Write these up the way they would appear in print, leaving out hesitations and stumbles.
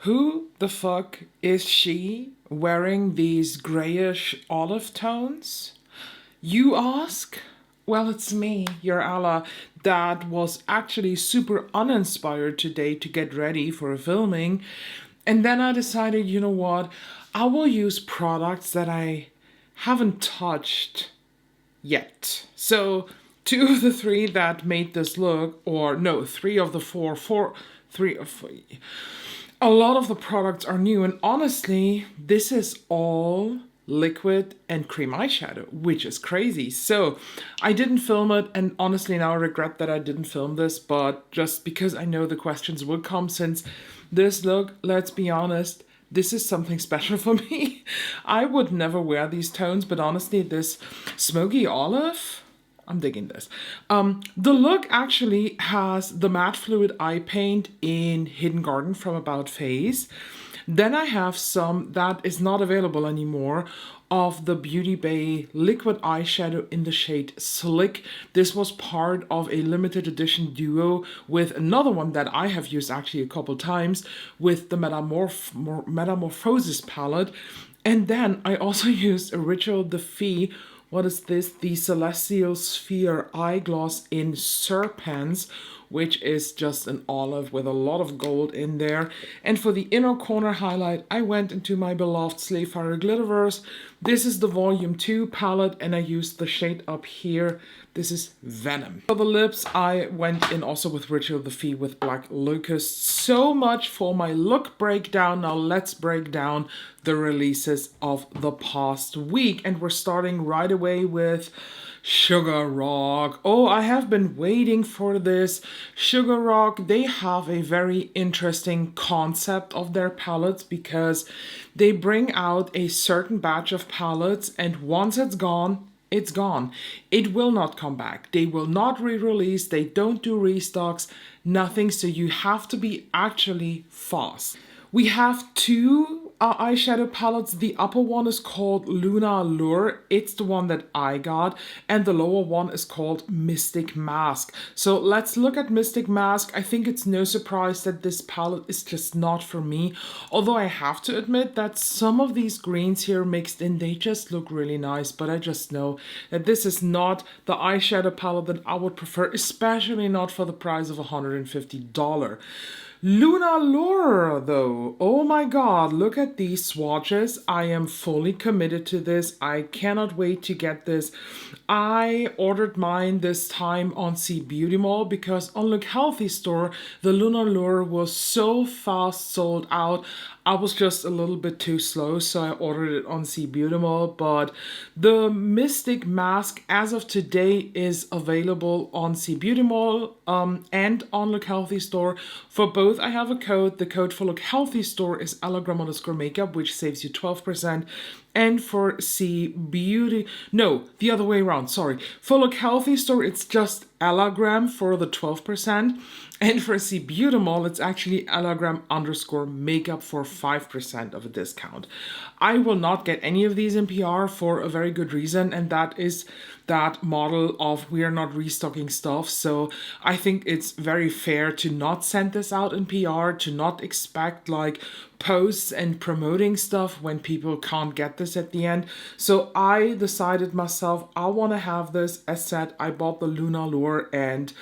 Who the fuck is she wearing these grayish olive tones? You ask? Well, it's me, your Ella, that was actually super uninspired today to get ready for a filming. And then I decided, you know what? I will use products that I haven't touched yet. So, two of the three that made this look, or no, three of the three of four. A lot of the products are new, and honestly, this is all liquid and cream eyeshadow, which is crazy. So I didn't film it, and honestly now I regret that I didn't film this, but just because I know the questions would come, since this look, let's be honest, this is something special for me. I would never wear these tones, but honestly, this smoky olive, I'm digging this. The look actually has the matte fluid eye paint in Hidden Garden from About Face. Then I have some that is not available anymore of the Beauty Bay liquid eyeshadow in the shade Slick. This was part of a limited edition duo with another one that I have used actually a couple times with the Metamorphosis palette. And then I also used a Ritual Defy. What is this? The Celestial Sphere Eye Gloss in Serpents, which is just an olive with a lot of gold in there. And for the inner corner highlight, I went into my beloved Slayfire Glitterverse. This is the Volume 2 palette, and I used the shade up here. This is Venom. For the lips, I went in also with Ritual Defy with Black Locust. So much for my look breakdown. Now let's break down the releases of the past week. And we're starting right away with Sugarock. Oh, I have been waiting for this. Sugarock, they have a very interesting concept of their palettes because they bring out a certain batch of palettes, and once it's gone, it's gone. It will not come back. They will not re-release. They don't do restocks, nothing. So you have to be actually fast. We have two eyeshadow palettes. The upper one is called Luna Lure. It's the one that I got. And the lower one is called Mystic Mask. So let's look at Mystic Mask. I think it's no surprise that this palette is just not for me. Although I have to admit that some of these greens here mixed in, they just look really nice. But I just know that this is not the eyeshadow palette that I would prefer, especially not for the price of $150. Luna Lure, though, oh my god, look at these swatches. I am fully committed to this. I cannot wait to get this. I ordered mine this time on Cbeuatymall because on Lookhelaty Store, the Luna Lure was so fast sold out. I was just a little bit too slow, so I ordered it on Cbeuatymall. But the Mystic Mask, as of today, is available on Cbeuatymall and on Lookhelaty Store. For both, I have a code. The code for Lookhelaty Store is ELLAGRAM_makeup, which saves you 12%. And for Cbeuaty, no, the other way around, sorry. For Lookhelaty Store, it's just ELLAGRAM for the 12%. And for Cbeuatymall, it's actually ELLAGRAM_makeup for 5% of a discount. I will not get any of these in PR for a very good reason, and that is that model of we are not restocking stuff. So I think it's very fair to not send this out in PR, to not expect like posts and promoting stuff when people can't get this at the end. So I decided myself, I want to have this. As said, I bought the Luna Lure and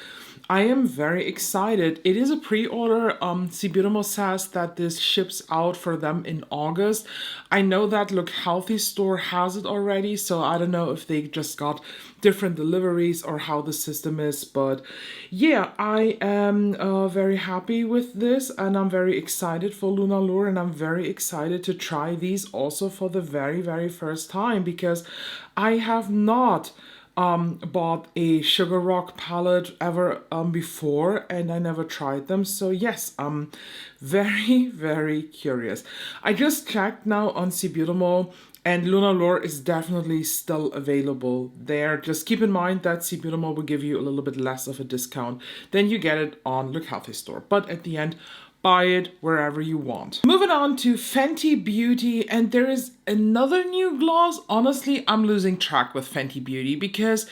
I am very excited. It is a pre-order. Cbeuatymall says that this ships out for them in August. I know that Lookhelaty Store has it already, so I don't know if they just got different deliveries or how the system is. But yeah, I am very happy with this, and I'm very excited for Luna Lure, and I'm very excited to try these also for the very, very first time because I have not bought a Sugarock palette ever before, and I never tried them. So yes, I'm very, very curious. I just checked now on Cbeuatymall, and Luna Lure is definitely still available there. Just keep in mind that Cbeuatymall will give you a little bit less of a discount than you get it on Lookhelaty Store. But at the end, buy it wherever you want. Moving on to Fenty Beauty, and there is another new gloss. Honestly, I'm losing track with Fenty Beauty because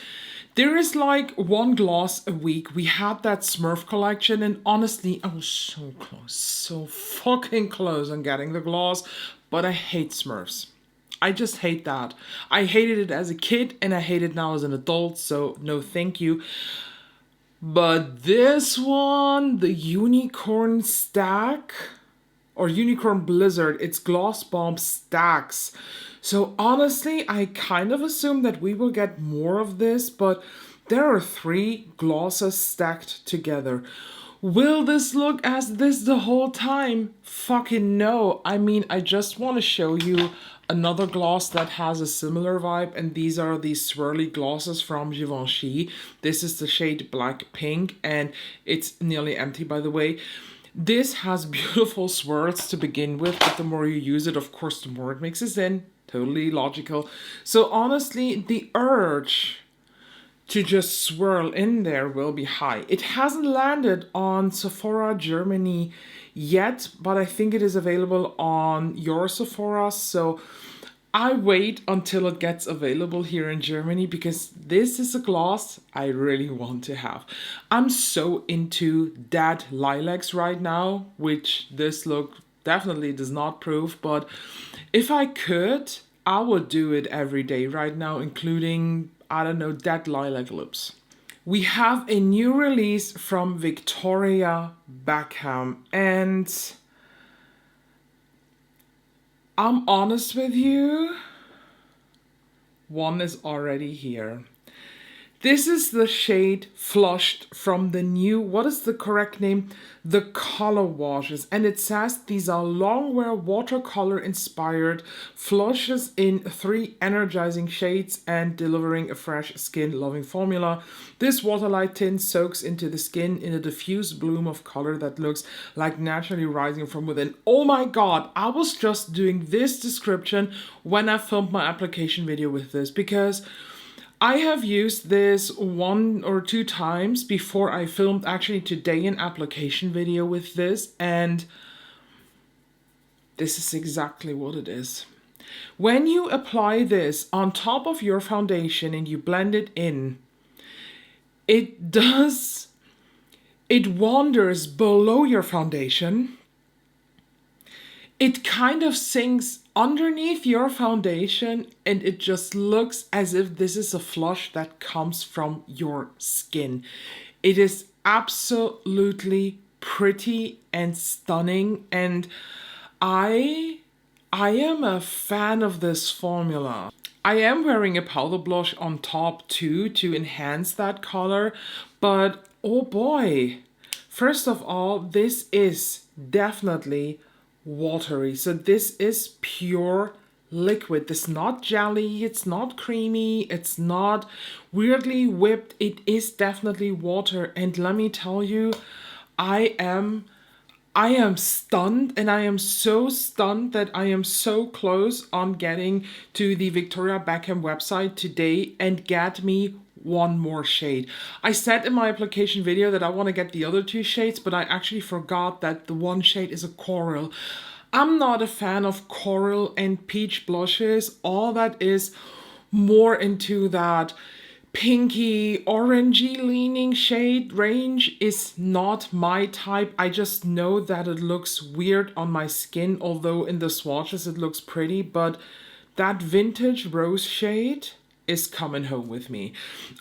There is like one gloss a week. We had that Smurf collection, and honestly, I was so close, so fucking close on getting the gloss, but I hate Smurfs. I just hate that. I hated it as a kid and I hate it now as an adult, so no thank you. But this one, the Unicorn Stack, or Unicorn Blizzard, it's Gloss Bomb Stackz. So honestly, I kind of assume that we will get more of this, but there are 3 glosses stacked together. Will this look as this the whole time? Fucking no. I mean, I just want to show you another gloss that has a similar vibe, and these are these swirly glosses from Givenchy. This is the shade Black Pink, and it's nearly empty, by the way. This has beautiful swirls to begin with, but the more you use it, of course, the more it mixes in. Totally logical. So honestly, the urge to just swirl in there will be high. It hasn't landed on Sephora Germany yet, but I think it is available on your Sephora, so I wait until it gets available here in Germany because this is a gloss I really want to have. I'm so into Dead Lilacs right now, which this look definitely does not prove, but if I could, I would do it every day right now, including, I don't know, Dead Lilac lips. We have a new release from Victoria Beckham, and I'm honest with you, one is already here. This is the shade Flushed from the new, what is the correct name? The Color Washes. And it says these are longwear watercolor inspired flushes in 3 energizing shades and delivering a fresh skin loving formula. This waterlight tint soaks into the skin in a diffuse bloom of color that looks like naturally rising from within. Oh my god, I was just doing this description when I filmed my application video with this, because I have used this 1 or 2 times before I filmed actually today an application video with this, and this is exactly what it is. When you apply this on top of your foundation and you blend it in, it wanders below your foundation. It kind of sinks underneath your foundation, and it just looks as if this is a flush that comes from your skin. It is absolutely pretty and stunning, and I am a fan of this formula. I am wearing a powder blush on top too to enhance that color, but oh boy. First of all, this is definitely watery. So this is pure liquid. This is not jelly, it's not creamy, it's not weirdly whipped. It is definitely water. And let me tell you, I am stunned, and I am so stunned that I am so close on getting to the Victoria Beckham website today and get me one more shade. I said in my application video that I want to get the other 2 shades, but I actually forgot that the one shade is a coral. I'm not a fan of coral and peach blushes. All that is more into that pinky orangey leaning shade range is not my type. I just know that it looks weird on my skin, although in the swatches it looks pretty, but that vintage rose shade is coming home with me.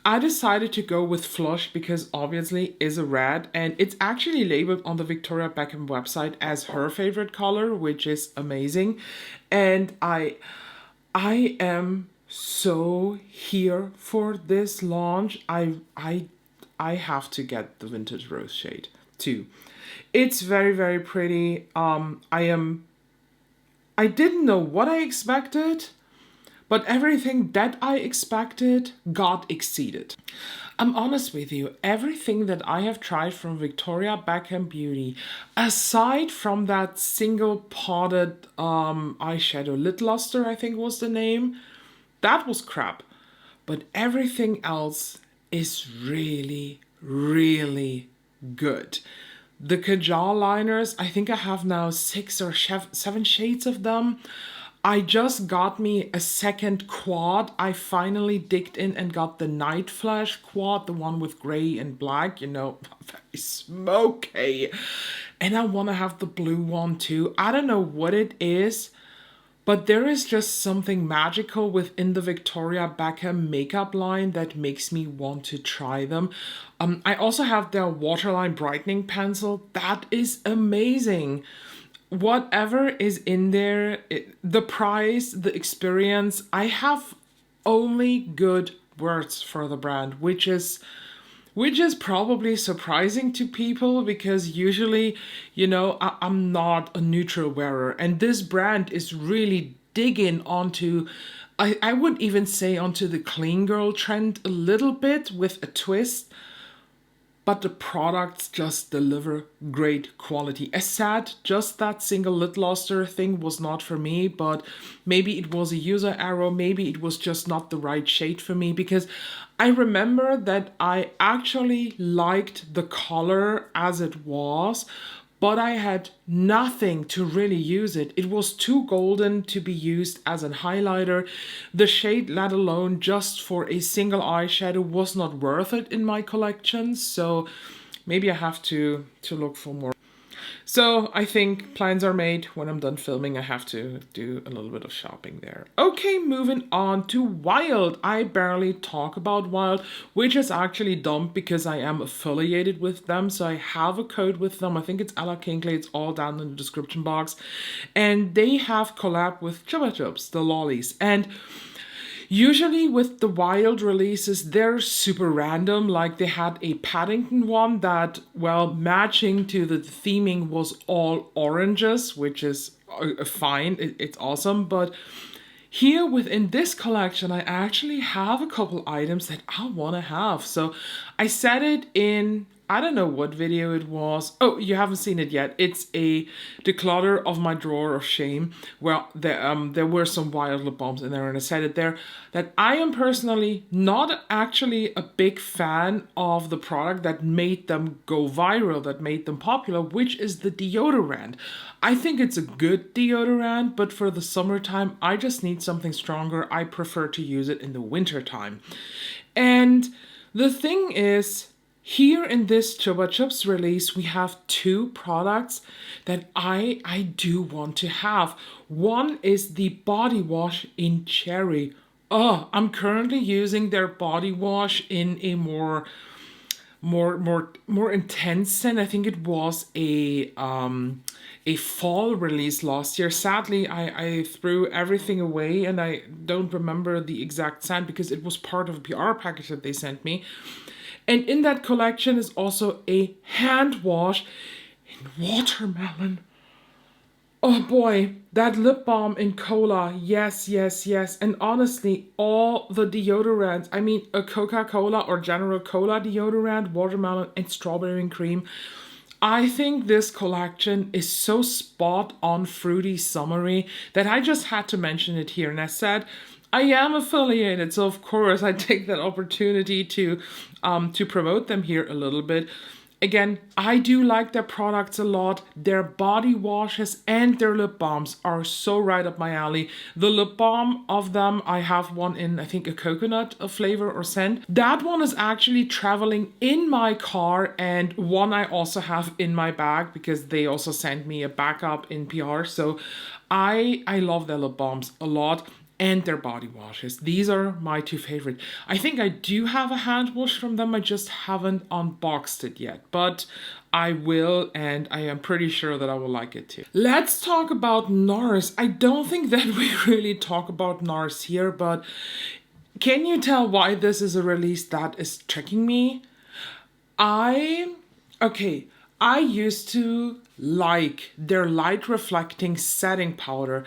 I decided to go with Flush because obviously is a red, and it's actually labeled on the Victoria Beckham website as her favorite color, which is amazing. And I am so here for this launch. I have to get the vintage rose shade too. It's very, very pretty. I didn't know what I expected, but everything that I expected got exceeded. I'm honest with you, everything that I have tried from Victoria Beckham Beauty, aside from that single potted eyeshadow, Lid Luster I think was the name, that was crap. But everything else is really, really good. The Kajal liners, I think I have now 6 or 7 shades of them. I just got me a second quad. I finally digged in and got the Night Flash quad, the one with gray and black, you know, very smoky. And I want to have the blue one too. I don't know what it is, but there is just something magical within the Victoria Beckham makeup line that makes me want to try them. I also have their waterline brightening pencil. That is amazing. Whatever is in there, the price, the experience, I have only good words for the brand, which is probably surprising to people because usually, you know, I'm not a neutral wearer, and this brand is really digging onto, I would even say onto the clean girl trend a little bit with a twist. But the products just deliver great quality. As sad, just that single lid luster thing was not for me, but maybe it was a user error, maybe it was just not the right shade for me, because I remember that I actually liked the color as it was, but I had nothing to really use it. It was too golden to be used as a highlighter. The shade, let alone just for a single eyeshadow, was not worth it in my collection. So maybe I have to look for more. So I think plans are made. When I'm done filming, I have to do a little bit of shopping there. Okay, moving on to Wild. I barely talk about Wild, which is actually dumb because I am affiliated with them. So I have a code with them. I think it's ELLAKINKLEY. It's all down in the description box. And they have collab with Chups, the lollies. And usually with the Wild releases, they're super random. Like they had a Paddington one that, well, matching to the theming was all oranges, which is fine. It's awesome. But here within this collection, I actually have a couple items that I want to have. So I said it in, I don't know what video it was. Oh, you haven't seen it yet. It's a declutter of my drawer of shame, where there were some Wild lip balms in there, and I said it there that I am personally not actually a big fan of the product that made them go viral, that made them popular, which is the deodorant. I think it's a good deodorant, but for the summertime, I just need something stronger. I prefer to use it in the wintertime. And the thing is, here in this Chupa Chups release, we have two products that I do want to have. One is the body wash in cherry. Oh, I'm currently using their body wash in a more intense scent. I think it was a fall release last year. Sadly, I threw everything away and I don't remember the exact scent because it was part of a PR package that they sent me. And in that collection is also a hand wash in watermelon. Oh boy, that lip balm in cola. Yes, yes, yes. And honestly, all the deodorants, I mean, a Coca-Cola or General Cola deodorant, watermelon, and strawberry and cream. I think this collection is so spot on, fruity, summery that I just had to mention it here. And I said, I am affiliated, so of course I take that opportunity to promote them here a little bit. Again, I do like their products a lot. Their body washes and their lip balms are so right up my alley. The lip balm of them, I have one in, I think, a coconut flavor or scent. That one is actually traveling in my car, and one I also have in my bag because they also sent me a backup in PR. So I love their lip balms a lot. And their body washes. These are my two favorite. I think I do have a hand wash from them. I just haven't unboxed it yet, but I will, and I am pretty sure that I will like it too. Let's talk about Nars. I don't think that we really talk about Nars here, but can you tell why this is a release that is tricking me? I used to like their light reflecting setting powder.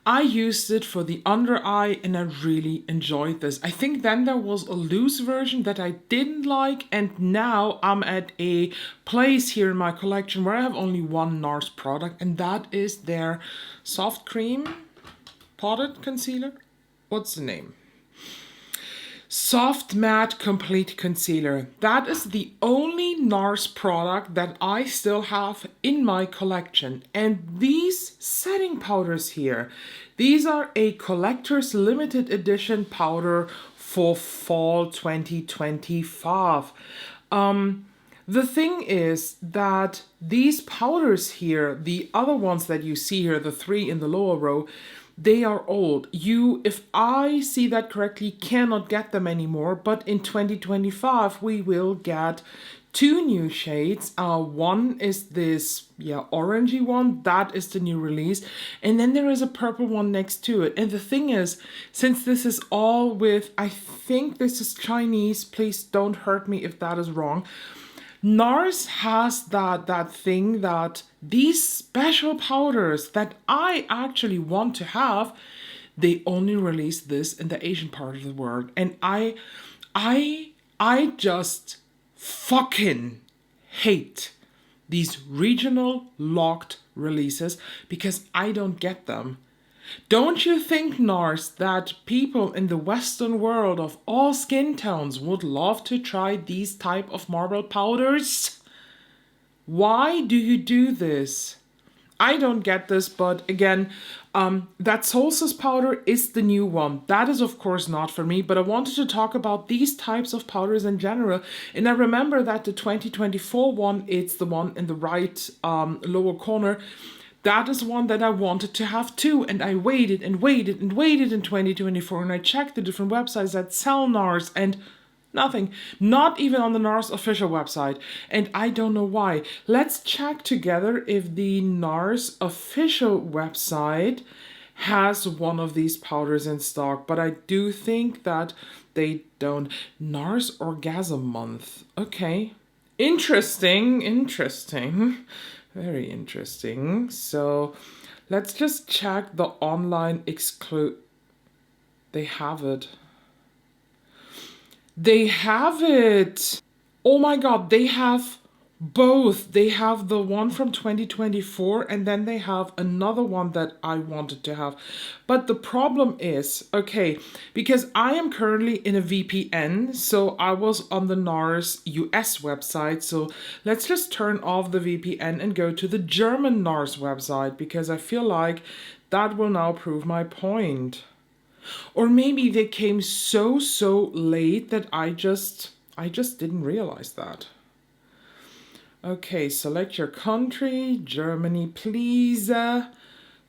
I used it for the under eye and I really enjoyed this. I think then there was a loose version that I didn't like, and now I'm at a place here in my collection where I have only one Nars product, and that is their soft cream potted concealer. What's the name? Soft Matte Complete Concealer. That is the only Nars product that I still have in my collection. And these setting powders here, these are a collector's limited edition powder for fall 2025. The thing is that these powders here, the other ones that you see here, the three in the lower row, they are old. You, if I see that correctly, cannot get them anymore. But in 2025, we will get two new shades. One is this, orangey one. That is the new release. And then there is a purple one next to it. And the thing is, since this is all with, I think this is Chinese. Please don't hurt me if that is wrong. Nars has that thing that these special powders that I actually want to have, they only release this in the Asian part of the world. And I just fucking hate these regional locked releases because I don't get them. Don't you think, Nars, that people in the Western world of all skin tones would love to try these type of marble powders? Why do you do this? I don't get this, but again, that Solstice powder is the new one. That is, of course, not for me, but I wanted to talk about these types of powders in general. And I remember that the 2024 one, it's the one in the right lower corner. That is one that I wanted to have too, and I waited and waited and waited in 2024, and I checked the different websites that sell Nars, and nothing. Not even on the Nars official website, and I don't know why. Let's check together if the Nars official website has one of these powders in stock, but I do think that they don't. Nars Orgasm Month. Okay. Interesting. Very interesting. So let's just check the online They have it. They have it. Oh my God, they have both. They have the one from 2024 and then they have another one that I wanted to have. But the problem is, okay, because I am currently in a VPN, so I was on the Nars US website. So let's just turn off the VPN and go to the German Nars website because I feel that will now prove my point. Or maybe they came so late that I just didn't realize that. Okay, select your country, Germany, please.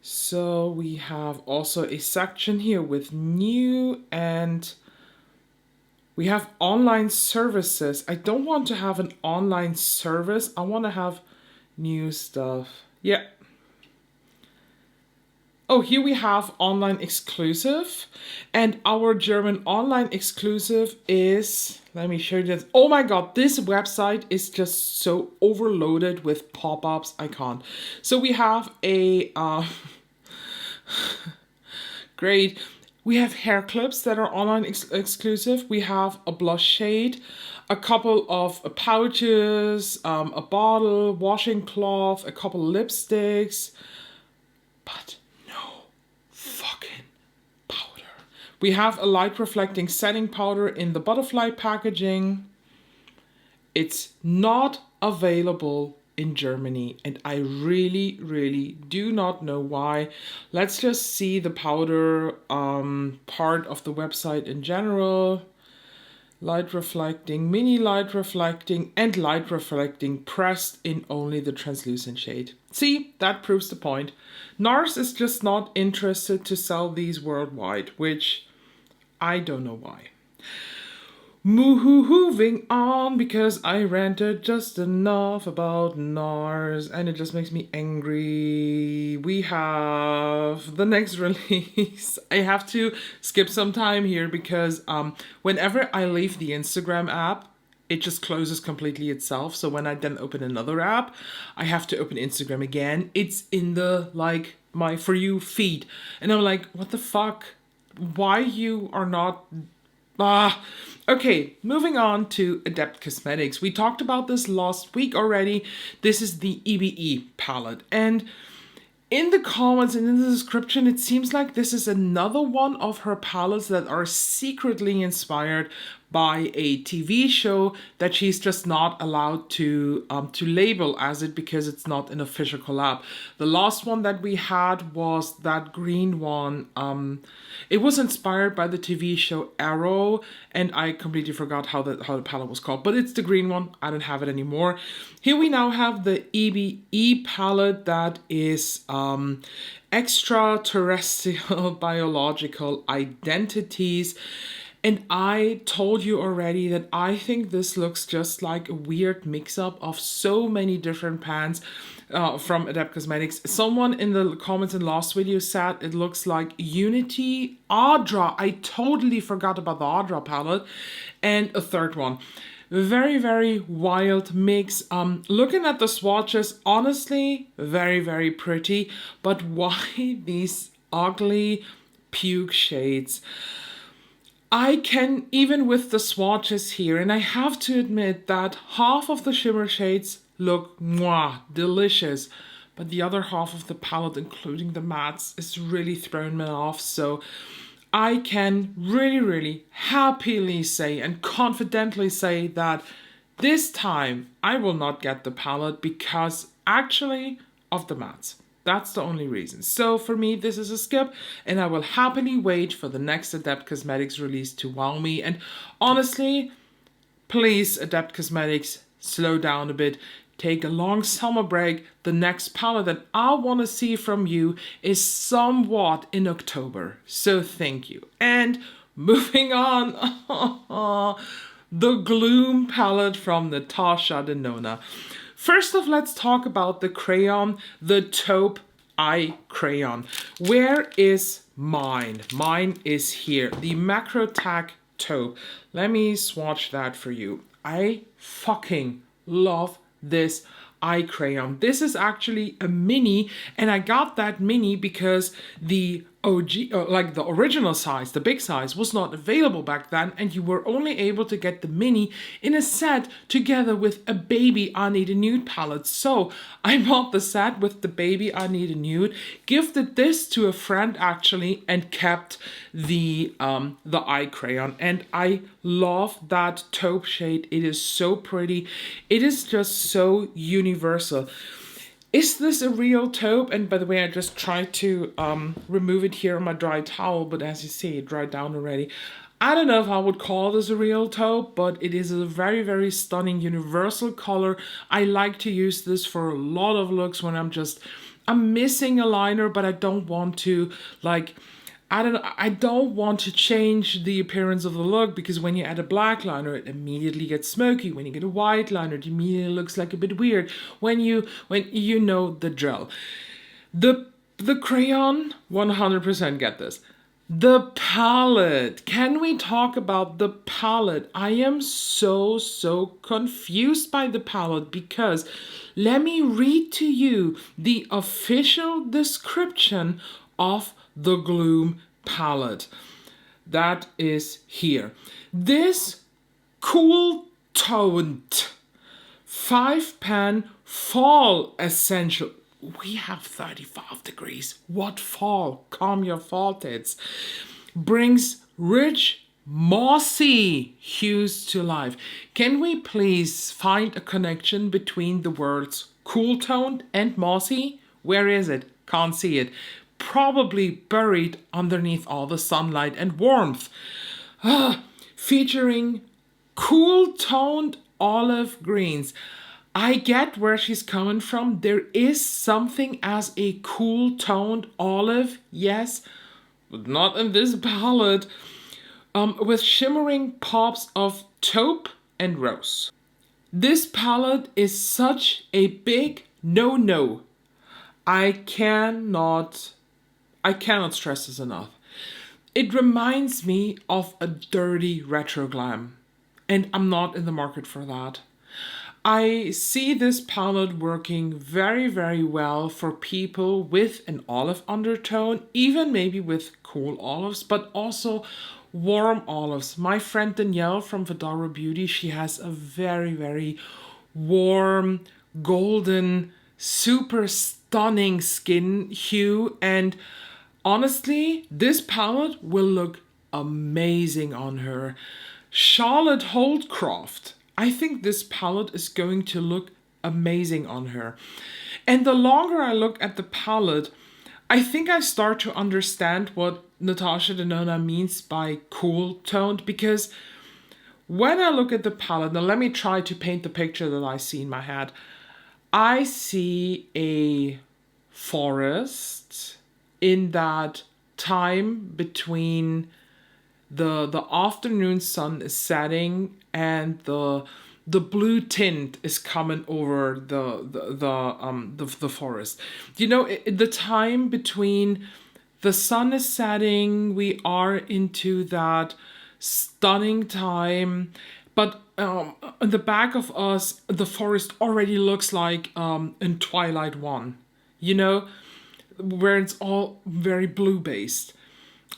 So we have also a section here with new, and we have online services. I don't want to have an online service. I want to have new stuff. Yeah. Oh, here we have online exclusive, and our German online exclusive is, let me show you this. Oh my God, this website is just so overloaded with pop-ups, I can't. So we have a, great. We have hair clips that are online exclusive. We have a blush shade, a couple of pouches, a bottle, washing cloth, a couple lipsticks, but we have a light reflecting setting powder in the butterfly packaging. It's not available in Germany and I really do not know why. Let's just see the powder part of the website in general. Light reflecting, mini light reflecting, and light reflecting pressed in only the translucent shade. See, that proves the point. Nars is just not interested to sell these worldwide, which I don't know why. Moving on because I ranted just enough about Nars and it just makes me angry. We have the next release. I have to skip some time here because whenever I leave the Instagram app, it just closes completely itself. So when I then open another app, I have to open Instagram again. It's in the my For You feed. And I'm like, what the fuck? Why you are not... Okay, moving on to Adept Cosmetics. We talked about this last week already. This is the E.B.E palette. And In the comments and in the description, it seems like this is another one of her palettes that are secretly inspired by a TV show that she's just not allowed to label as it because it's not an official collab. The last one that we had was that green one. It was inspired by the TV show Arrow, and I completely forgot how the palette was called, but it's the green one. I don't have it anymore. Here we now have the E.B.E palette that is extraterrestrial biological identities. And I told you already that I think this looks just like a weird mix-up of so many different pans from Adept Cosmetics. Someone in the comments in last video said it looks like Unity Audra. I totally forgot about the Audra palette. And a third one. Very, very wild mix. Looking at the swatches, honestly, very, very pretty. But why these ugly puke shades? I can, even with the swatches here, and I have to admit that half of the shimmer shades look mwah, delicious, but the other half of the palette, including the mattes, is really throwing me off. So I can really, really happily say and confidently say that this time I will not get the palette because actually of the mattes. That's the only reason. So for me, this is a skip, and I will happily wait for the next Adept Cosmetics release to wow me. And honestly, please, Adept Cosmetics, slow down a bit. Take a long summer break. The next palette that I want to see from you is somewhat in October. So thank you. And moving on, the Gloom palette from Natasha Denona. First off, let's talk about the crayon, the Taupe Eye Crayon. Where is mine? Mine is here, the Macro Tack Taupe. Let me swatch that for you. I fucking love this eye crayon. This is actually a mini, and I got that mini because the OG, like the original size, the big size, was not available back then, and you were only able to get the mini in a set together with a Baby I Need a Nude palette. So I bought the set with the Baby I Need a Nude, gifted this to a friend actually, and kept the eye crayon. And I love that taupe shade. It is so pretty. It is just so universal. Is this a real taupe? And by the way, I just tried to remove it here on my dry towel, but as you see, it dried down already. I don't know if I would call this a real taupe, but it is a very, very stunning universal color. I like to use this for a lot of looks when I'm missing a liner, but I don't want to, like, I don't want to change the appearance of the look, because when you add a black liner, it immediately gets smoky. When you get a white liner, it immediately looks like a bit weird. When you know the drill. The crayon, 100% get this. The palette. Can we talk about the palette? I am so confused by the palette, because let me read to you the official description of the Gloom palette. That is here. This cool toned 5-pan fall essential. We have 35 degrees. What fall? Calm your fall tits. Brings rich, mossy hues to life. Can we please find a connection between the words cool toned and mossy? Where is it? Can't see it. Probably buried underneath all the sunlight and warmth. Featuring cool toned olive greens. I get where she's coming from. There is something as a cool toned olive, yes, but not in this palette. With shimmering pops of taupe and rose. This palette is such a big no-no. I cannot stress this enough. It reminds me of a dirty retro glam, and I'm not in the market for that. I see this palette working very, very well for people with an olive undertone, even maybe with cool olives, but also warm olives. My friend Danielle from Fenty Beauty, she has a very, very warm, golden super stunning skin hue, and honestly, this palette will look amazing on her. Charlotte Holdcroft. I think this palette is going to look amazing on her. And the longer I look at the palette, I think I start to understand what Natasha Denona means by cool toned, because when I look at the palette, now let me try to paint the picture that I see in my head. I see a forest in that time between the afternoon sun is setting and the blue tint is coming over the forest. You know, the time between the sun is setting, we are into that stunning time, but on the back of us, the forest already looks like in Twilight 1, you know, where it's all very blue based.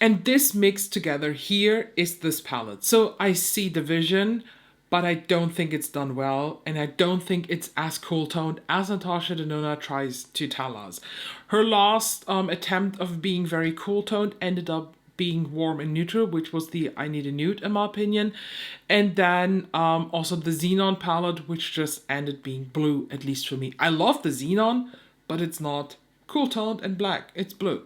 And this mixed together here is this palette. So I see the vision, but I don't think it's done well, and I don't think it's as cool toned as Natasha Denona tries to tell us. Her last attempt of being very cool toned ended up being warm and neutral, which was the I Need a Nude in my opinion. And then also the Xenon palette, which just ended being blue, at least for me. I love the Xenon, but it's not cool toned and black, it's blue.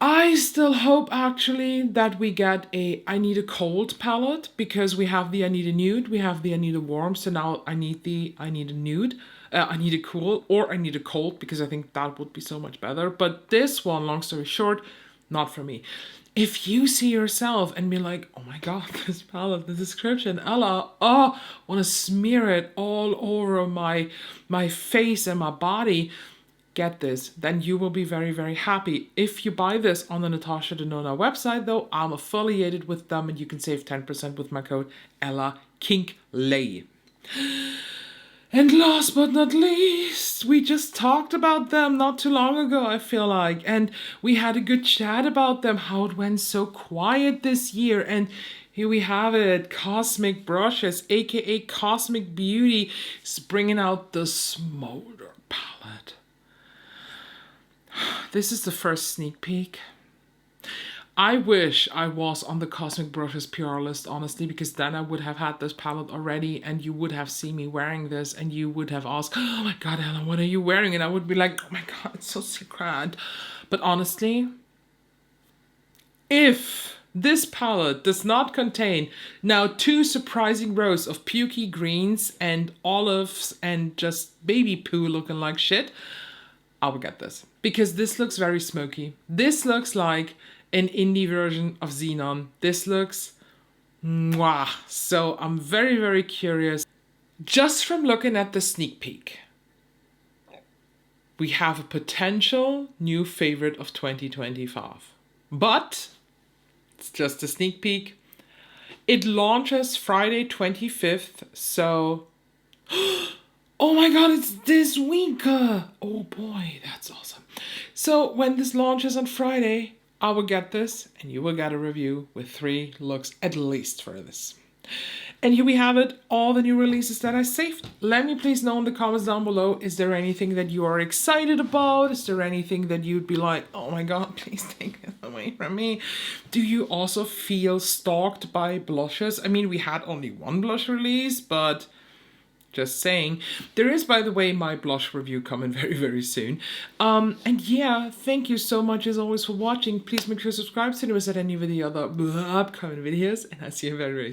I still hope actually that we get a I Need a Cold palette, because we have the I Need a Nude, we have the I Need a Warm, so now I need the I Need a Nude, I Need a Cool, or I Need a Cold, because I think that would be so much better. But this one, long story short, not for me. If you see yourself and be like, oh my god, this palette, the description, Ella, oh, want to smear it all over my face and my body, get this, then you will be very, very happy. If you buy this on the Natasha Denona website, though, I'm affiliated with them and you can save 10% with my code ELLAKINKLEY. And last but not least, we just talked about them not too long ago, I feel like, and we had a good chat about them, how it went so quiet this year. And here we have it, Cosmic Brushes, aka Cosmic Beauty, is bringing out the Smoulder palette. This is the first sneak peek. I wish I was on the Cosmic Brushes PR list, honestly, because then I would have had this palette already and you would have seen me wearing this and you would have asked, oh my god, Ella, what are you wearing? And I would be like, oh my god, it's so secret. But honestly, if this palette does not contain now 2 surprising rows of pukey greens and olives and just baby poo looking like shit, I will get this. Because this looks very smoky. This looks like an indie version of Xenon. This looks mwah. So I'm very, very curious. Just from looking at the sneak peek, we have a potential new favorite of 2025. But it's just a sneak peek. It launches Friday 25th, so oh my god, it's this week! Oh boy, that's awesome. So when this launches on Friday, I will get this and you will get a review with 3 looks at least for this. And here we have it, all the new releases that I saved. Let me please know in the comments down below, is there anything that you are excited about? Is there anything that you'd be like, oh my god, please take it away from me? Do you also feel stalked by blushes? I mean, we had only 1 blush release, but just saying. There is, by the way, my blush review coming very, very soon. And yeah, thank you so much as always for watching. Please make sure to subscribe so you don't miss out any of the other upcoming videos. And I'll see you very, very soon.